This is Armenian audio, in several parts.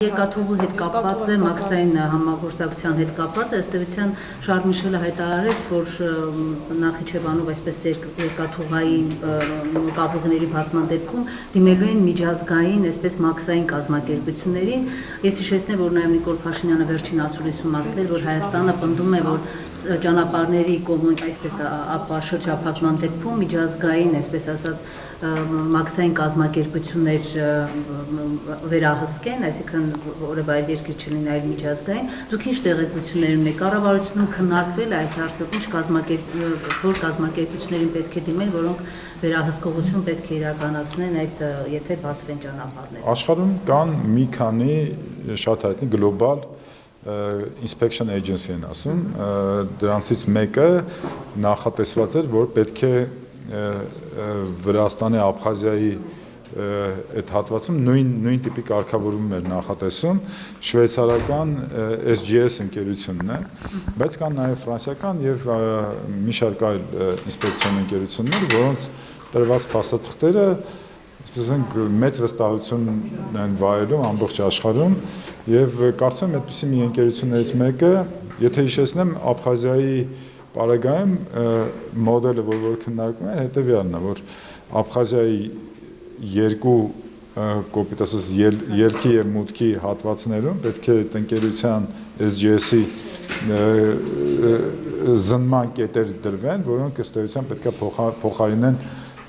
Երկաթուղու հետ կապված է, մաքսային համագործակցության հետ կապված է, ըստ էության Շարլ Միշելը հայտարարեց, որ Նախիջևանով այսպես երկաթուղային կապուղիների բացման դեպքում դիմելու են միջազգային այսպես մաքսային կազմակերպություններին։ Ես հիշեցնեմ, որ նաև Նիկոլ Փաշինյանը վերջին ասուլիսում ասել, որ Հայաստանը պնդում է, որ ճանապարհների կողմն այսպես շրջափակման դեպքում միջազգային, այսպես ասած, մաքսային կազմակերպություններ վերահսկեն, այսինքն որևէ այլ երկիր չլինի այլ միջազգային։ Դուք ինչ տեղեկություններ ունեք, կառավարությունում քննարկվել է այս հարցը, որ կազմակերպություններին պետք է դիմեն, որոնք վերահսկողություն պետք է իրականացնեն, եթե բացվեն ճանապարհները։ Աշխարհում կան մի քանի շատ հայտնի գլոբալ inspection agency են ասում, դրանցից մեկը նախատեսված էր, որ պետք է Վրաստանի, Աբխազիայի այդ հատվածում նույն տիպի կարգավորում էր նախատեսում, շվեյցարական SGS ընկերությունն է, բայց կան նաև ֆրանսիական եւ մի շարք այլ ինսպեկցիոն ընկերություններ, որոնց տրված փաստաթղթերը մեծ վստահություն են վայելում ամբողջ աշխարհում եւ կարծում եմ այդպիսի մի ընկերություններից մեկը, եթե հիշեցնեմ, Աբխազիայի Պարագայում մոդելը, որ քննարկվում է, հետևյալն է, որ Աբխազիայի երկու կոպիտ ասած ելքի եւ մուտքի հատվածներում պետք է տնկերության SGS-ի զննման կետեր դրվեն, որոնք ըստ էության պետք է փոխարինեն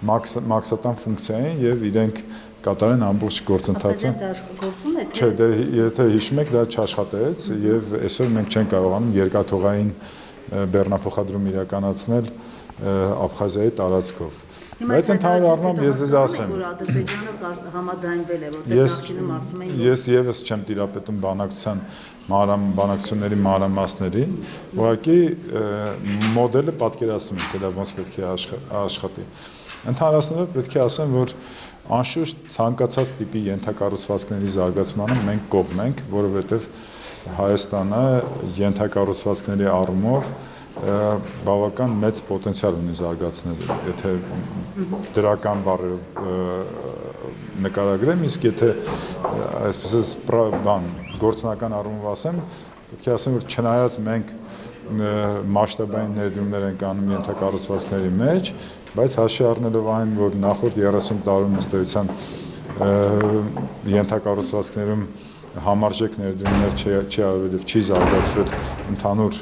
մաքսատան ֆունկցիային եւ իրենք կատարեն ամբողջ գործընթացը։ Չէ, եթե հիշում եք, դա չաշխատեց եւ այսօր մենք չենք կարողանում երկաթուղային բեռնափոխադրում իրականացնել Աբխազիայի տարածքով։ Բայց ընդհանուր առմամբ ես ձեզ ասեմ, որ Ադրբեջանը համաձայնվել է, որտեղ նախկինում ասում էին, ես եւս չեմ տիրապետում բանակցությունների մանրամասներին, ուղղակի մոդելը պատկերացնում եմ, թե դա ոնց պետք է աշխատի։ Ընդհանրացնելով պետք է ասեմ, որ անշուշտ ցանկացած տիպի ենթակառուցվածքների զարգացմանը մենք կողմ ենք, որովհետեւ Հայաստանը ենթակառուցվածքների առումով բավական մեծ պոտենցիալ ունի զարգացնելու, եթե դրական բառերով նկարագրեմ, իսկ եթե այսպես գործնական առումով ասեմ, պետք է ասեմ, որ չնայած մենք մասշտաբային ներդրումներ ենք անում ենթակառուցվածքների մեջ, բայց հաշվի առնելով այն, որ նախորդ 30 տարում ըստ էության ենթակառուցվածքներում համարժեք ներդրումներ չի արվել եւ չի զարգացվել ընդհանուր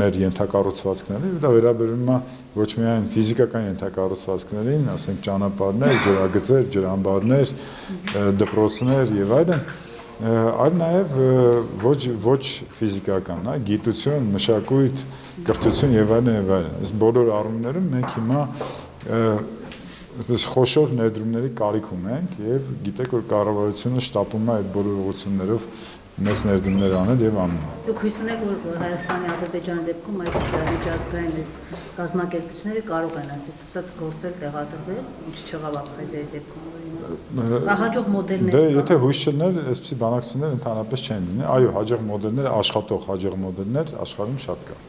մեր ենթակառուցվածքները, դա վերաբերում է ոչ միայն ֆիզիկական ենթակառուցվածքներին, ասենք ճանապարհներ, ջրագծեր, ջրամբարներ, դպրոցներ եւ այլն, այլ նաեւ ոչ ֆիզիկական, գիտություն, մշակույթ, կրթություն եւ այլն եւ այլն։ Այս բոլոր առումներում մենք հիմա խոշոր ներդրումների կարիք ունենք եւ գիտեք, որ կառավարությունը շտապում է այդ բոլոր ուղղություններով մեծ ներդրումներ անել եւ անում։ Դուք հույս ունեք, որ Հայաստանի, Ադրբեջանի դեպքում այդ միջազգային կազմակերպությունները կարող են, այսպես ասած, գործել, տեղադրվել, ինչ չեղավ Աբխազիայի դեպքում։ Հաջող մոդելներ կան։ Դե եթե հույս չլներ, այսպիսի բանակցություններ ընդհանրապես չեն լինի։ Այո, հաջող մոդելներ, աշխատող հաջող մոդելներ աշխարհում շատ կան։